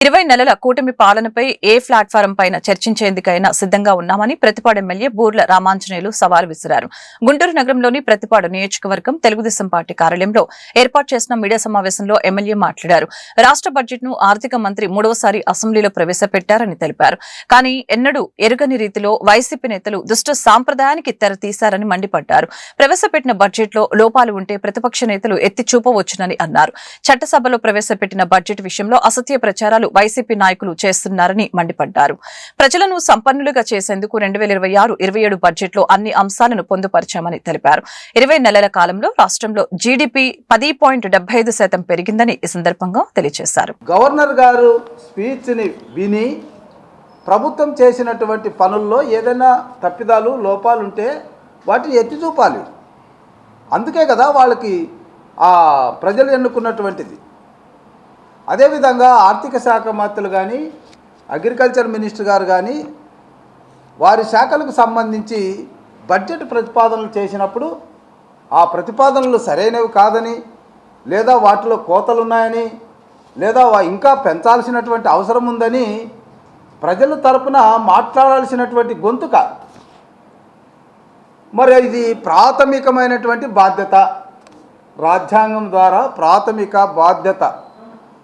20 నెలల కూటమి పాలనపై ఏ ప్లాట్ఫారం పైన చర్చించేందుకైనా సిద్ధంగా ఉన్నామని ప్రతిపాడు ఎమ్మెల్యే బూర్ల రామాంజనేయులు సవాల్ విసిరారు. గుంటూరు నగరంలోని ప్రతిపాడు నియోజకవర్గం తెలుగుదేశం పార్టీ కార్యాలయంలో ఏర్పాటు చేసిన మీడియా సమావేశంలో ఎమ్మెల్యే మాట్లాడారు. రాష్ట్ర బడ్జెట్ ను ఆర్థిక మంత్రి మూడవసారి అసెంబ్లీలో ప్రవేశపెట్టారని తెలిపారు. కానీ ఎన్నడూ ఎరుగని రీతిలో వైసీపీ నేతలు దుష్ట సాంప్రదాయానికి తెరతీశారని మండిపడ్డారు. ప్రవేశపెట్టిన బడ్జెట్ లో లోపాలు ఉంటే ప్రతిపక్ష నేతలు ఎత్తి చూపవచ్చునని అన్నారు. చట్టసభలో ప్రవేశపెట్టిన బడ్జెట్ విషయంలో అసత్య ప్రచారాలు వైసీపీ నాయకులు చేస్తున్నారని మండిపడ్డారు. ప్రజలను సంపన్నులుగా చేసేందుకు 2026-27 బడ్జెట్ లో అన్ని అంశాలను పొందుపరిచామని తెలిపారు. 20 నెలల కాలంలో రాష్ట్రంలో జీడీపీ 10.75% పెరిగిందని ఈ సందర్భంగా తెలియజేశారు. గవర్నర్ గారు స్పీచ్ ని విని ప్రభుత్వం చేసినటువంటి పనుల్లో ఏదైనా తప్పిదాలు లోపాలుంటే వాటిని ఎత్తి చూపాలి. అందుకే కదా వాళ్ళకి ప్రజలు ఎన్నుకున్నటువంటిది. అదేవిధంగా ఆర్థిక శాఖ మంత్రులు కానీ అగ్రికల్చర్ మినిస్టర్ గారు కానీ వారి శాఖలకు సంబంధించి బడ్జెట్ ప్రతిపాదనలు చేసినప్పుడు ఆ ప్రతిపాదనలు సరైనవి కాదని, లేదా వాటిలో కోతలున్నాయని, లేదా ఇంకా పెంచాల్సినటువంటి అవసరం ఉందని ప్రజల తరపున మాట్లాడాల్సినటువంటి గొంతుక. మరి ఇది ప్రాథమికమైనటువంటి బాధ్యత, రాజ్యాంగం ద్వారా ప్రాథమిక బాధ్యత.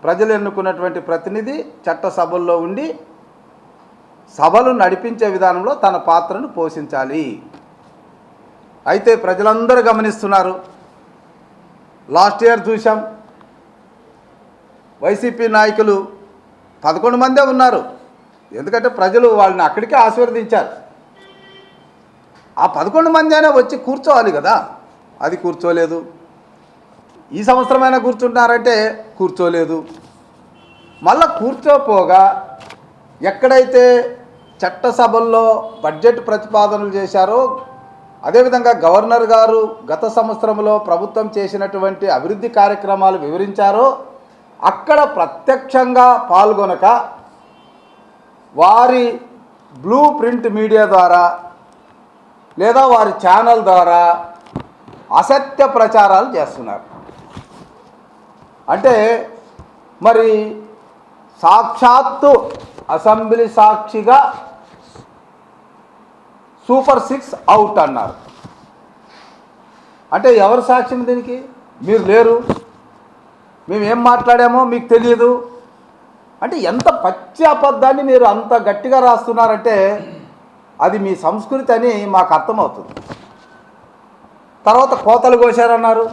ప్రజలు ఎన్నుకున్నటువంటి ప్రతినిధి చట్టసభల్లో ఉండి సభలు నడిపించే విధానంలో తన పాత్రను పోషించాలి. అయితే ప్రజలందరూ గమనిస్తున్నారు. లాస్ట్ ఇయర్ చూసాం, వైసీపీ నాయకులు 11 మందే ఉన్నారు. ఎందుకంటే ప్రజలు వాళ్ళని అక్కడికే ఆశీర్వదించారు. ఆ 11 మంది అయినా వచ్చి కూర్చోవాలి కదా, అది కూర్చోలేదు. ఈ సంవత్సరమైనా కూర్చుంటున్నారంటే కూర్చోలేదు. మళ్ళా కూర్చోపోగా ఎక్కడైతే చట్టసభల్లో బడ్జెట్ ప్రతిపాదనలు చేశారో, అదేవిధంగా గవర్నర్ గారు గత సంవత్సరంలో ప్రభుత్వం చేసినటువంటి అభివృద్ధి కార్యక్రమాలు వివరించారో, అక్కడ ప్రత్యక్షంగా పాల్గొనక వారి బ్లూ ప్రింట్ మీడియా ద్వారా లేదా వారి ఛానల్ ద్వారా అసత్య ప్రచారాలు చేస్తున్నారు. అంటే మరి సాక్షాత్తు అసెంబ్లీ సాక్షిగా సూపర్ 6 అవుట్ అన్నారు. అంటే ఎవరు సాక్ష్యం దీనికి? మీరు లేరు, మేమేం మాట్లాడామో మీకు తెలియదు అంటే ఎంత పచ్చి అబద్ధాన్ని మీరు అంత గట్టిగా రాస్తున్నారంటే అది మీ సంస్కృతి అని మాకు అర్థమవుతుంది. తర్వాత కోతలు కోశారన్నారు.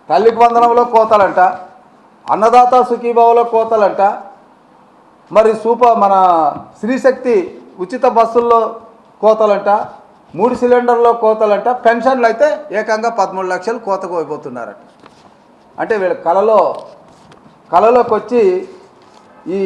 తల్లికి వందనంలో కోతలంట, అన్నదాత సుఖీభావలో కోతలంట, మరి మన స్త్రీశక్తి ఉచిత బస్సుల్లో కోతలంట, 3 సిలిండర్లో కోతలంట, పెన్షన్లు అయితే ఏకంగా 13 లక్షలు కోతకు పోయిపోతున్నారట. అంటే వీళ్ళ కళలోకి వచ్చి ఈ